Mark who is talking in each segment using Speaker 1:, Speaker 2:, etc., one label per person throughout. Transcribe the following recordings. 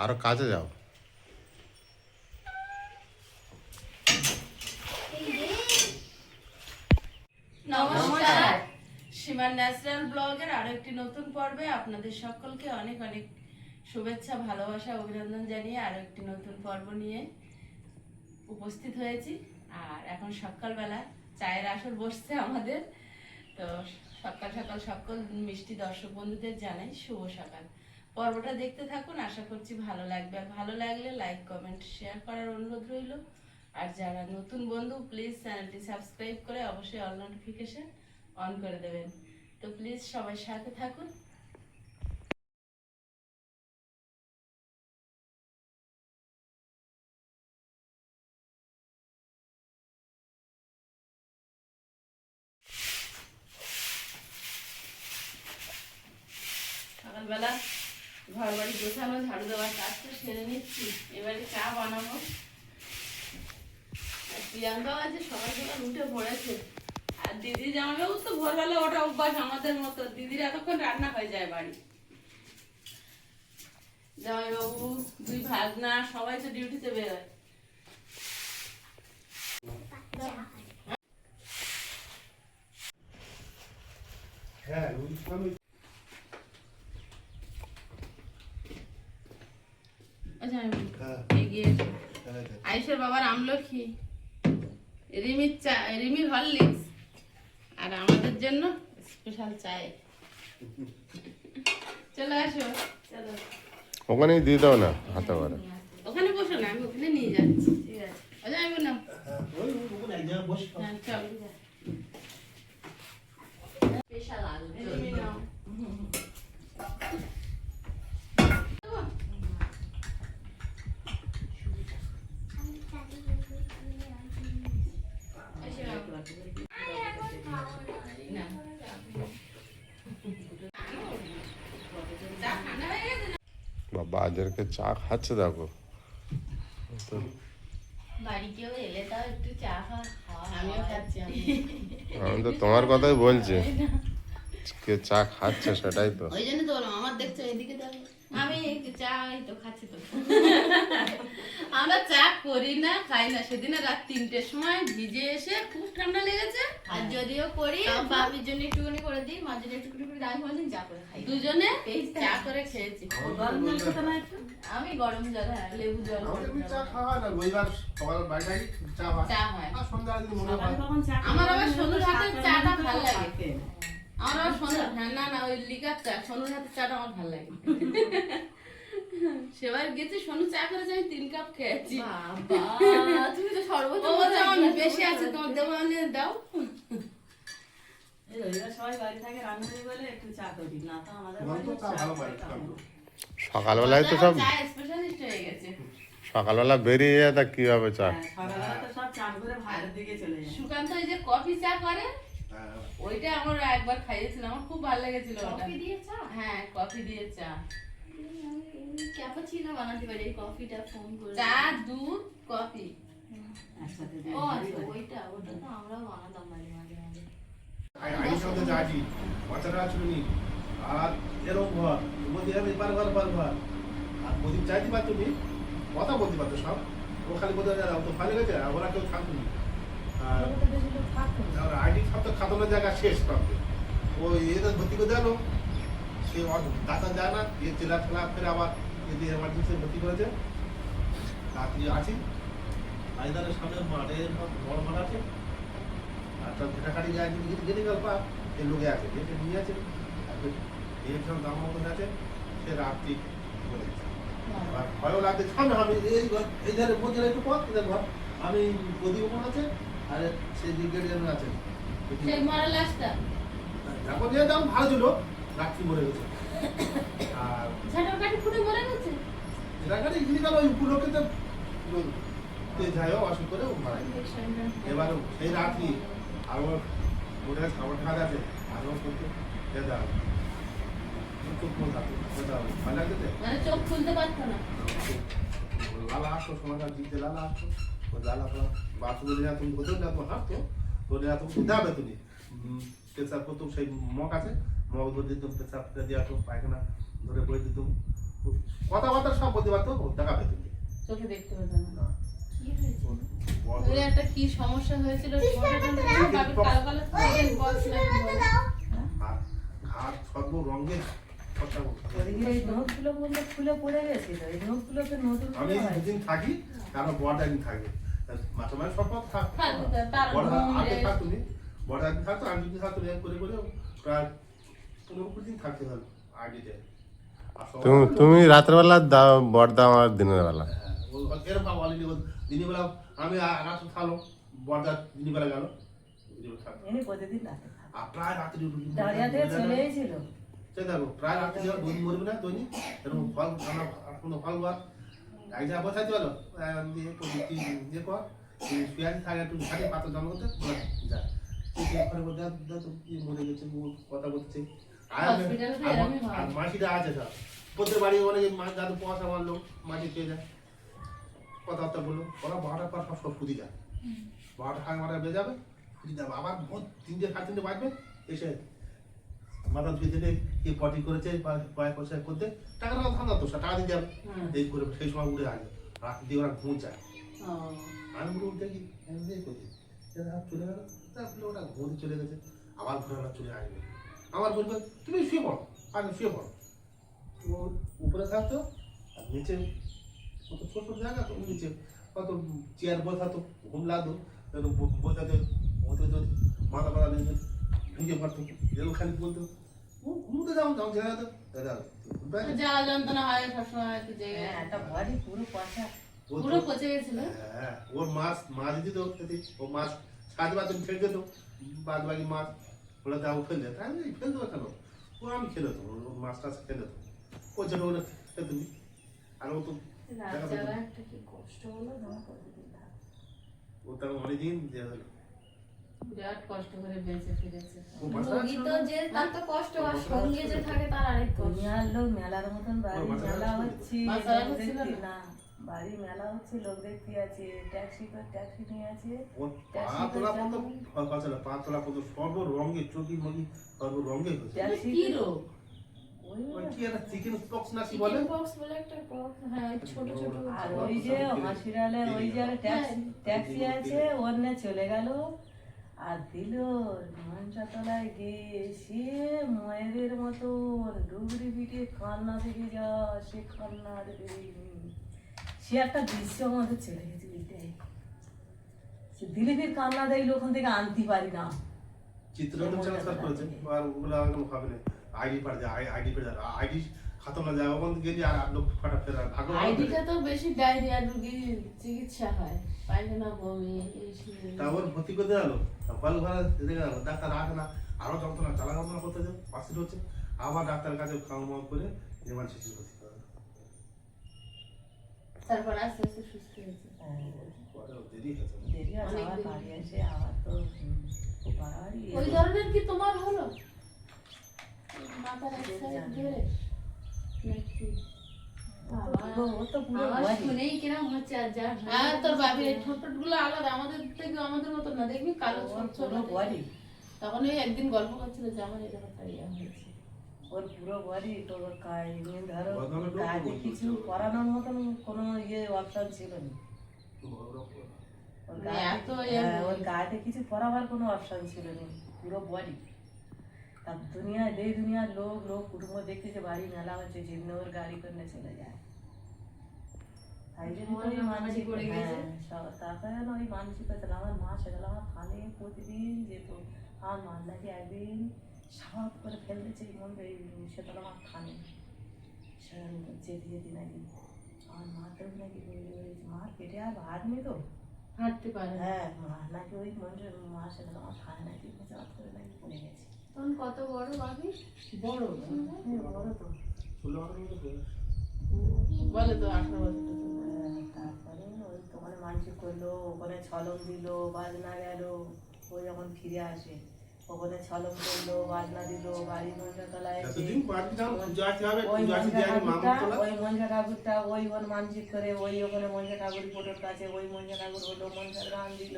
Speaker 1: আরো কাজে যাও।
Speaker 2: নমস্কার, সীমার ন্যাচারাল ব্লগের আরো একটি নতুন পর্বে আপনাদের সকলকে অনেক অনেক শুভেচ্ছা, ভালোবাসা, অভিনন্দন জানিয়ে আরো একটি নতুন পর্ব নিয়ে উপস্থিত হয়েছি। আর এখন সকালবেলা চায়ের আসর বসছে আমাদের। তো সকাল সকাল সকল মিষ্টি দর্শক বন্ধুদের জানাই শুভ সকাল। পর্বটা দেখতে থাকুন, আশা করছি ভালো লাগবে। আর ভালো লাগলে লাইক, কমেন্ট, শেয়ার করার অনুরোধ রইল। আর যারা নতুন বন্ধু প্লিজ চ্যানেলটি সাবস্ক্রাইব করে অবশ্যই অল নোটিফিকেশন অন করে দেবেন। তো প্লিজ সবাই সাথে থাকুন। সকালবেলা ঘর বাড়ি গোছানো, ঝাড়ু দেওয়ার কাজটা সেরে নিচ্ছি। এবারে চা বানাবো। আর প্রিয়াঙ্কাও আছে সকাল সকাল উঠে পড়েছে। আর দিদি জামাইবাবু তো ভোরবেলা ওটা অভ্যাস আমাদের মতো। দিদির এতক্ষণ রান্না হয়ে যায় বাড়ি। জামাইবাবু, দুই ভাগনা সবাই তো ডিউটিতে বেরোয়। আয়ুষের বাবার আমলকি, রিমির চা, রিমির হরলিক্স, আর আমাদের জন্য স্পেশাল চায়। চলে আসো, চলো
Speaker 1: ওখানেই দিয়ে দাও না হাতে করে।
Speaker 2: ওখানে বসো না, আমি ওখানে নিয়ে যাচ্ছি। ঠিক আছে, আচ্ছা আমি না চল স্পেশাল আসবে। রিমি নাও।
Speaker 1: বাবা আজকে চা খাচ্ছে দেখো।
Speaker 3: বাড়ি কেউ এলে তাও একটু চা
Speaker 2: আমিও খাচ্ছি।
Speaker 1: আমি তো তোমার কথাই বলছি, কে চা খাচ্ছে সেটাই তো।
Speaker 2: ওই জন্য তো বললাম আমার দেখছো এদিকে দেখো।
Speaker 3: আমি চা এই তো খাচ্ছি তো।
Speaker 2: আমরা চা করি না, খাই না। সেদিন রাত 3টের সময় ভিজে এসে খুব ঠান্ডা লেগেছে।
Speaker 3: আর যদিও করি বাবির জন্য একটুখানি করে দিই, মার জন্য একটুখানি করে দাম করে দিই, চা করে খাই।
Speaker 2: দুজনে চা করে খেয়েছি।
Speaker 3: আমি গরম জল, হ্যাঁ লেবু জল
Speaker 2: চা হয়। আমার আবার সোনুর হাতের চাটা ভালো লাগে। আমার আবার সোনুর, হ্যাঁ না না ওই লিকার চা, সোনুর হাতের চাটা আমার ভালো লাগে। সেবার গেছি সোনু চা করেছে, আমি 3 কাপ খেয়েছি।
Speaker 3: বাবা তুমি তো সর্বোচ্চ
Speaker 2: ও বলছে আমার বেশি আছে, তোমার দেবো, আমি দাও।
Speaker 4: সবাই বাড়ি থাকে রান্না বলে একটু চা করি না তো আমাদের
Speaker 1: সকালবেলায় তো সব
Speaker 2: চা স্পেশালিস্ট হয়ে গেছে।
Speaker 1: সকালবেলা বেরিয়ে যায়, তা কি হবে চা?
Speaker 4: সকালবেলা তো সব চান করে ভাইয়ের দিকে চলে যায়।
Speaker 2: সুকান্ত ওই যে কফি চা করে, ওইটা আমার একবার খাইয়েছিল, আমার খুব ভালো লেগেছিল ওটা।
Speaker 3: কফি দিয়ে চা?
Speaker 2: হ্যাঁ কফি দিয়ে চা।
Speaker 3: ক্যাপাচিনো বানাতে পারি, এই কফিটা ফোন করে।
Speaker 2: চা, দুধ, কফি।
Speaker 4: একসাথে
Speaker 3: ও আচ্ছা, ওইটা তো আমরাও বানাতাম মাঝে মাঝে মাঝে।
Speaker 5: আর এরকম ঘর বলতে আর প্রদীপ চাইতে পারতো তুমি কথা বলতে পারতো সব। ও খালি বলতে তো ভালো গেছে, আর ওরা কেউ থাকতো না। আর আইডি সব তো খাতানোর জায়গা শেষ পাবে। ও এদের ভর্তি করে গেল, সে দাতা যায় না, দিয়ে চেলা ফেলা ফেরে আবার যদি এমার্জেন্সি ভর্তি করেছে। রাত্রি আছি আইদারের সামনে মাঠে বড় মাঠ আছে, আর সব ঘেটাকাটি যায় গেলে গেল পা এই লোকে আছে যেটা নিয়ে আছে এর সব দাম মতন আছে, সে রাত্রি বলে দিচ্ছে। আর ভয়ও লাগছে সামনে আমি এই ধারে বলছে একটু পথ এদের ঘর, আমি প্রদীপ ওখানে আছে আর সেই দিকের জন্য আছে।
Speaker 2: সেই মরা লাশটা
Speaker 5: এখন যে দাম ভালো ছিল, রাত্রি মরে গেছে। আর
Speaker 2: ঝাঁটার কাঠি ফুটে মরে গেছে।
Speaker 5: ঘেটাকাটি গিয়ে গেল ওই উপলক্ষে তো যাইও অসুখ করে মারা গেছে। এবার সেই রাত্রি আরো ওটা খাবার খাওয়া আছে আরো করতে দাও চোখ মন থাকতো ভালো লাগছে।
Speaker 2: মানে চোখ খুলতে পারতো না।
Speaker 5: লালা আসতো সমাজের দিতে লালা আসতো, ওই লালা বাথরুমে যা তুমি হতেও না তোমার হাঁটতো, তোলে তুমি যাবে তুমি পেশাব করতো, সেই মগ আছে মগ ধরে দিতাম, পেশাব দিয়ে আসতো, পায়খানা ধরে বই দিতাম, কথাবার্তা সব বলতে পারতো, দেখা পেত
Speaker 2: চোখে দেখতে পেত না।
Speaker 5: না।
Speaker 3: কি হয়েছে?
Speaker 5: বড়
Speaker 2: ওই একটা কি সমস্যা হয়েছিল ছোটটা দেখে বাবির কালো কালো চিকেন বক্স নাকি বলে।
Speaker 5: ঘাট সর্ব রঙের কথা বলতো।
Speaker 4: ওদিকে এই নোটগুলো বললে খুলে পড়ে গেছিল, এই নোটগুলো তো নতুন
Speaker 5: আমি
Speaker 4: করে হয়।
Speaker 5: দুদিন থাকি, কারণ বড় একদিন থাকে, মাঝে মাঝে সব থাক
Speaker 2: থাকবে, তার
Speaker 5: বড়
Speaker 2: ঘুম
Speaker 5: আগে
Speaker 2: rest।
Speaker 5: থাকতো নি, বড় একদিন থাকতো, আমি দুদিন থাকতো, এরকম করে করে প্রায় 15-20 দিন থাকতে হলো আইডিতে। আর সবাই
Speaker 1: তুমি রাত্রেবেলা দাও, বর দাও আমার দিনের বেলা।
Speaker 5: হ্যাঁ, এরকম অলরেডি দিনের বেলা আমি রাত্রে থাকলো, বড়দা দিনের বেলা গেল,
Speaker 4: এনে প্রতিদিন রাতে থাকে।
Speaker 5: আর প্রায় রাত্রি
Speaker 4: দাঁড়িয়ে থেকে চলেই ছিল।
Speaker 5: সে দেখো প্রায় রাত্রি দুধ মরবে না দৈনিক, এরকম ফল আমরা কোনো ফল বার এক জায়গায় বসাইতে পারলো দিয়ে প্রযুক্তি দিয়ে কর পেঁয়াজ থাকে একটু ঘাটে পাতা জমা করতে যায় ঘরে বলতে কি মরে গেছে কথা বলছে।
Speaker 2: Hospital তো এরমই হয়।
Speaker 5: আর মাসিটা আছে সব প্রত্যেক বাড়ি অনেকে মাছ যাদের পয়সা মারলো মাটি খেয়ে যায়, কথাবার্তা বললো, ওরা 12টার পর সব সুদি যায়, 12টা সাড়ে 12টা বেজে যাবে, সুদি যাবে, আবার ভোর 3টে 3:30 বাজবে, এসে মাথা ধুয়ে দিলে কে পটি করেছে কয়েক পয়সা করতে টাকা ধান্দা তো টাকা দিতে যাবে, এই করে সেই সময় উঠে আসবে, রাত দিয়ে ওরা ঘুম যায়।
Speaker 2: ও,
Speaker 5: আমি উঠে উঠে কি করছি চলে গেল, তারপরে ওটা ঘুরে চলে গেছে, আবার ঘুরে আবার চলে আসবে, আমার বলবে তুমি শুয়ে পড়ো, আগে শুয়ে পড়ো। ও উপরে থাকতো আর নিচে কত ছোট ছোট জায়গা তো নিচে কত চেয়ার বসাতো, ঘুম লাগতো, বসাতে হতে হতে মাথা মাথা নিয়ে ঢুকে পড়তো, এরকম খালি বলতো ও ঘুমতে যাও যাও জেগে যেত
Speaker 2: জ্বালা যন্ত্রণা হয় সবসময় একটু জেগে।
Speaker 4: হ্যাঁ, একটা বডি পুরো পচা।
Speaker 2: পুরো পচে গেছিল।
Speaker 5: হ্যাঁ, ওর মাছ দিত, ও মাছ সাজে বাদ ফেলে দিত, বাদ বাকি মাছ ওরা দাও ফেলে দিত, আমি ফেলে দেবো কেন, ও আমি খেলে দেবো, ওর মাছ টাছ খেলে দেবো, ও ছোট ওরা খেলে তুমি, আর ও তো
Speaker 2: রাত জাগা একটা কি কষ্ট হলো না প্রতিদিন থাক।
Speaker 5: ও তার অনেকদিন দেওয়া হলো।
Speaker 2: বিরাট কষ্ট করে বেঁচে ফিরেছে।
Speaker 5: ও বাসা
Speaker 3: রোগী তো যে তার তো কষ্ট, আর সঙ্গে যে থাকে তার আরেক কষ্ট।
Speaker 4: দুনিয়ার লোক মেলার মতন বাড়ি মেলা হচ্ছে,
Speaker 2: বাচ্চারা
Speaker 4: লোক
Speaker 2: হচ্ছিল
Speaker 4: দেখতে
Speaker 2: না?
Speaker 4: না, বাড়ি মেলা হচ্ছে, লোক দেখতে আছে, ট্যাক্সি করে ট্যাক্সি নিয়ে আছে,
Speaker 5: ওর পা তোলা পর্যন্ত পা তোলা পর্যন্ত সর্ব রঙে চোখি মগি সর্ব রঙে হয়েছে।
Speaker 4: ট্যাক্সি
Speaker 2: কি রোগ?
Speaker 4: ওই
Speaker 5: ওই কি একটা চিকেন পক্স না কি বলে,
Speaker 3: চিকেন পক্স বলে একটা পক্স, হ্যাঁ ছোট ছোট।
Speaker 4: আর ওই যে হসপিটালে ওই যে একটা ট্যাক্সি আছে ওর নিয়ে চলে গেল আর দিল মঞ্চতলায় গিয়ে সে ময়ের মতন ডুবরি পিঠে কান্না থেকে যা, সে কান্না আর বেরিয়ে সে একটা দৃশ্য আমাদের চলে গেছে বুঝতে, সে দিলীপের কান্না দেয় ওখান থেকে আনতে পারি না।
Speaker 5: চিত্ররঞ্জন ট্রান্সফার করেছে আর ওগুলো আর কোনো হবে না, আইডি পার যায় আইডি পেয়ে যায়, আইডি খাতম না যায় ওখান থেকে গেলে আর লোক ফাটা ফেরা ভাগ্য
Speaker 2: আইডিটা তো বেশি ডায়রিয়া রোগীর চিকিৎসা হয়, পায়খানা বমি এই সেই।
Speaker 5: তা ওর ভর্তি করতে গেলো, হল ঘরে রেখে গেল, ডাক্তার আসে না, আরো যন্ত্রণা চালা যন্ত্রণা করতে যে পাশে হচ্ছে, আবার ডাক্তারের কাছে খাওয়া করে যেমন শিশু ভর্তি করা
Speaker 2: তারপর আস্তে আস্তে সুস্থ হয়েছে।
Speaker 5: পরে দেরি হয়েছে।
Speaker 4: দেরি আছে আবার বাড়ি আসে, আবার তো খুব বাড়াবাড়ি।
Speaker 2: ওই ধরনের কি তোমার হলো মাথার এক সাইড ধরে নাকি?
Speaker 4: ও তো পুরো
Speaker 3: আমার
Speaker 4: বডি।
Speaker 3: শুনেই কিরম হচ্ছে, আর যা
Speaker 2: হ্যাঁ, তোর বাবির এই ঠোঁট গুলো আলাদা, আমাদের থেকে আমাদের মতো না, দেখবি কালো ছোট ছোট
Speaker 4: পুরো বডি,
Speaker 2: তখন ওই একদিন গল্প করছিল যে আমার এরকম কারিয়া হয়েছে।
Speaker 4: ওর পুরো বডি তো ধরো
Speaker 5: বদনামে লোক
Speaker 4: কাজে
Speaker 5: বলছে।
Speaker 4: কিছু করানোর মতন কোনো অপশন ছিল না। ওর
Speaker 2: মানে
Speaker 4: গায়ে-
Speaker 2: এত
Speaker 4: হ্যাঁ, ওর গায়েতে কিছু পরাবার কোনো অপশন ছিল না, পুরো বডি। তার দুনিয়ায় দুনিয়ার লোক কুটুম্ব দেখতেছে বাড়ি মেলা হচ্ছে, যেমনি ওর গাড়ি করে চলে যায়। তাই জন্য তো ওই মানসিক
Speaker 3: পড়ে গেছে।
Speaker 4: তারপরে ওই মানসিক হয়েছিল, আমার মা সেগুলো আমার খানে প্রতিদিন যেত, আমার মা নাকি একদিন সাবাত করে ফেলতেছে সেগুলো আমার খানে যেতে যেতে নাকি আমার মাকেও নাকি মার পেটে আর ভাত নেই তো,
Speaker 2: হাঁটতে পারে না।
Speaker 4: হ্যাঁ মা নাকি ওই মন্দিরের মা সেগুলো আমার খানে নাকি চাপ করে নাকি পড়ে গেছে।
Speaker 3: তখন কত বড় বাবি?
Speaker 2: বড়
Speaker 4: বড় তো
Speaker 2: বলে তো 18 বছর তো।
Speaker 4: তারপরে ওই তোমার মানসিক করলো, ওখানে ছলম দিল, বাজনা গেল, ও যখন ফিরে আসে ওখানে ছলম করলো, বাজনা দিল, বাড়ি মঞ্জতলায় এসে
Speaker 5: এতদিন বাড়ি যাও পূজা আসতে হবে,
Speaker 4: ওই
Speaker 5: পূজা আসতে
Speaker 4: মঞ্জা
Speaker 5: যাই মামা তোলা
Speaker 4: ওই মঞ্জা ঠাকুরটা ওই ওর মানসিক করে ওই ওখানে মঞ্জা ঠাকুর ফটোর কাছে ওই মঞ্জা ঠাকুর হলো, মঞ্জার গান দিল।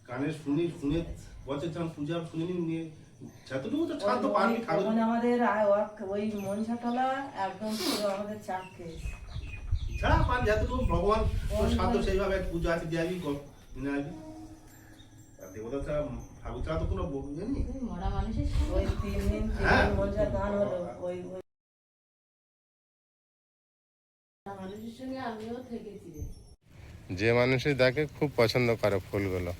Speaker 5: কানে শুনে বছর যখন পূজা শুনে নিয়ে যতটুকু তো ছাদ তো পানি খাবে
Speaker 4: ওখানে আমাদের ওই মনসাতলা একদম পুরো আমাদের চাপকে
Speaker 5: ছাড়া পানি যতটুকু ভগবান সাধ্য সেইভাবে পুজো আছে দিয়ে আসবি নিয়ে আসবি আর দেবতা ছাড়া ঠাকুর ছাড়া তো কোনো ইয়ে নেই।
Speaker 2: মরা মানুষের
Speaker 4: ওই 3 দিন
Speaker 5: হ্যাঁ।
Speaker 4: মনসা গান হলো ওই
Speaker 2: মানুষের সঙ্গে আমিও থেকেছি রে।
Speaker 1: যে মানুষই দেখে খুব পছন্দ করে ফুলগুলো।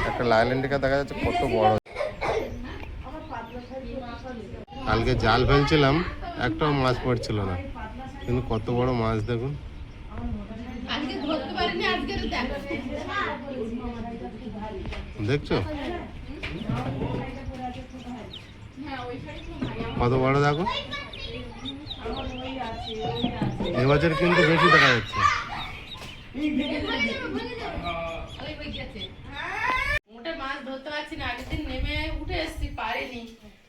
Speaker 1: একটা লাইল্যান্ডিকা দেখা যাচ্ছে কত বড়। কালকে জাল ফেলছিলাম, একটাও মাছ পড়ছিল না, কিন্তু কত বড় মাছ দেখুন।
Speaker 3: আজকে ধরতে পারিনি, আজকে দেখো
Speaker 1: দেখছো
Speaker 3: হ্যাঁ ওই শাড়ি খুব ভালো।
Speaker 1: কত বড় দেখো। এবছর কিন্তু বেশি দেখা যাচ্ছে।
Speaker 2: মোটে মাছ ধরতে পারছি না, আগের দিন নেমে উঠে এসেছি পারিনি।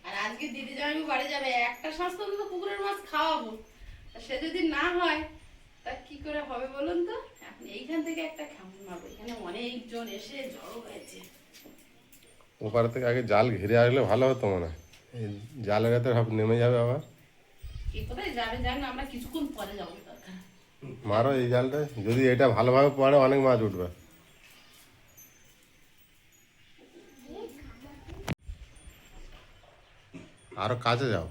Speaker 2: আর আজকে দিদি জামাই বাড়ি যাবে, একটা শাস্ত তো পুকুরের মাছ খাওয়াবো। তা সে যদি না হয় তা কি করে হবে বলুন তো। এখন এইখান থেকে একটা খামুন মারবো, এখানে অনেকজন এসে জড়ো হয়েছে।
Speaker 1: ওপার থেকে আগে জাল ঘিরে আসলে ভালো হতো মনে হয়। এই জালের হাতে সব নেমে যাবে আবার।
Speaker 2: কে কোথায় যাবে জান না, আমরা কিছুক্ষণ পরে যাবো দরকার।
Speaker 1: মারো এই জালটা, যদি এটা ভালোভাবে পড়ে অনেক মাছ উঠবে। আরো কাছে যাও।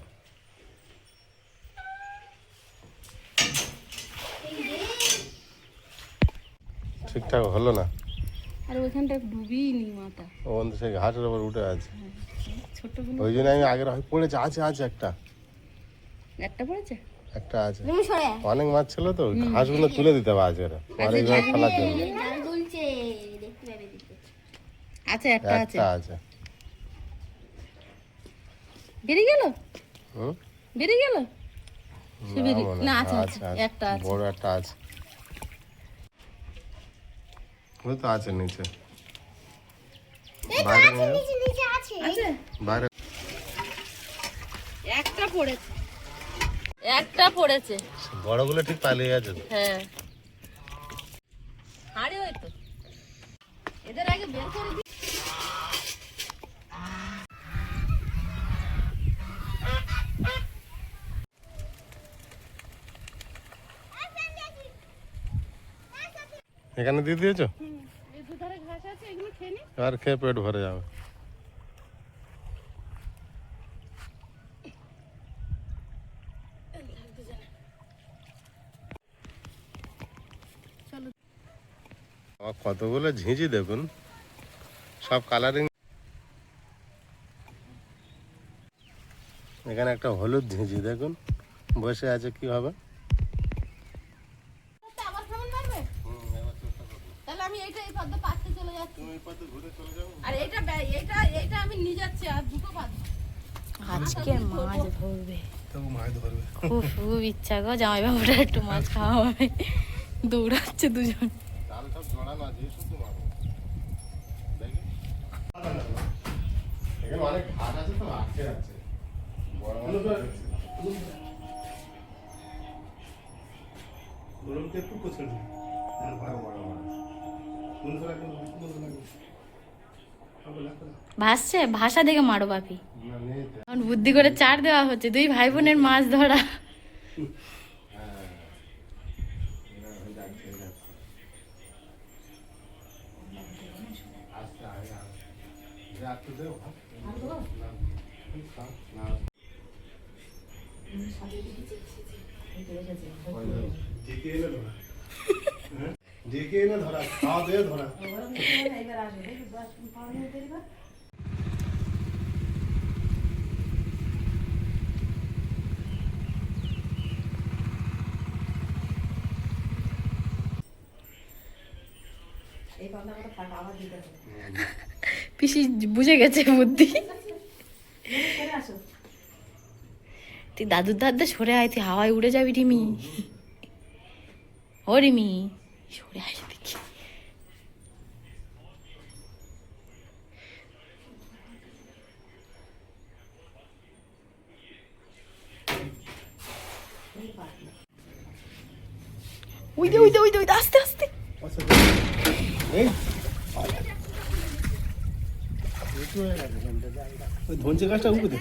Speaker 1: ঠিকঠাক হলো না,
Speaker 2: আর ওইখানটা ডুবিই নি মাথা,
Speaker 1: ও বন্ধু সেই ঘাসের উপর উঠে আছে।
Speaker 2: ছোট
Speaker 1: ওই জন্য আমি আগের হয় পড়েছে, আছে আছে একটা
Speaker 2: একটা পড়েছে।
Speaker 1: একটা আছে। অনেক মাছ ছিল তো, ঘাসগুলো তুলে দিতে হবে আজকে, পরে এইভাবে ফেলার জন্য।
Speaker 2: আচ্ছা একটা আছে,
Speaker 1: একটা আছে।
Speaker 2: বেরিয়ে গেল,
Speaker 1: হুম,
Speaker 2: বেরিয়ে গেল।
Speaker 1: মনে
Speaker 2: না
Speaker 1: হয়।
Speaker 2: আছে
Speaker 1: আছে, আছে।
Speaker 2: একটা আছে।
Speaker 1: বড় একটা আছে, ওই তো আছে নিচে। বাইরে নিয়ে যাও।
Speaker 2: আছে
Speaker 1: বাইরে
Speaker 2: একটা পড়েছে, একটা পড়েছে।
Speaker 1: বড়গুলো ঠিক পালিয়ে গেছে তো।
Speaker 2: হ্যাঁ হাড়ি হয়তো, এদের আগে বের করে দিই।
Speaker 1: এখানে দিয়ে দিয়েছো,
Speaker 2: এই দুধারে ঘাস আছে, এগুলো খেয়ে নি।
Speaker 1: আর খেয়ে পেট ভরে যাবে। আমার কতগুলো ঝিঁঝি দেখুন, সব কালারিং। এখানে একটা হলুদ ঝিঁঝি দেখুন বসে আছে, কি হবে।
Speaker 3: আবার কেমন মারবে? তাহলে আমি এইটা এই পদ্মা পাশে চলে যাচ্ছি। আর এইটা এইটা আমি নিয়ে যাচ্ছি, আর দুটো পাদ্মা।
Speaker 2: আজকে মাছ ধরবে,
Speaker 5: তবু মাছ ধরবে।
Speaker 2: খুব খুব ইচ্ছা গো জামাই বাবুরা একটু মাছ খাওয়া হবে। দৌড়াচ্ছে দুজন।
Speaker 1: জাল সব জড়ানো আছে, শুধু মারো। দেখি। এখানে অনেক ঘাস আছে তো, আটকে আছে। বড় বড় ঘাস আছে।
Speaker 5: গরমকে একটু কোচে দিই।
Speaker 1: বড় বড় মাছ।
Speaker 5: কোন ধরা কোন লাগে? হবে না তো।
Speaker 2: ভাসছে, ভাষা দেখে মারো বাপি।
Speaker 1: না নেই তো।
Speaker 2: এখন বুদ্ধি করে চার দেওয়া হচ্ছে, দুই ভাই বোনের মাছ ধরা।
Speaker 5: ডেকে এনে ধরা। হ্যাঁ? ডেকে এনে ধরা, খাওয়া দিয়ে ধরা।
Speaker 4: এবার আসবে দেখি 10 পাওয়া যেতে পারবে। এই পাওয়া আমাদের টাকা আবার দিতে হবে।
Speaker 2: পিসি বুঝে গেছে বুদ্ধি।
Speaker 4: চলে আসো।
Speaker 2: তুই দাদুর দাদা সরে আয়, তুই হাওয়ায় উড়ে যাবি রিমি। ও রিমি সরে আয় দেখি।
Speaker 4: ওই যে ওই যে ওই যে ওই যে, আস্তে আস্তে
Speaker 5: এই ওই ধনচে গাছটা উপরে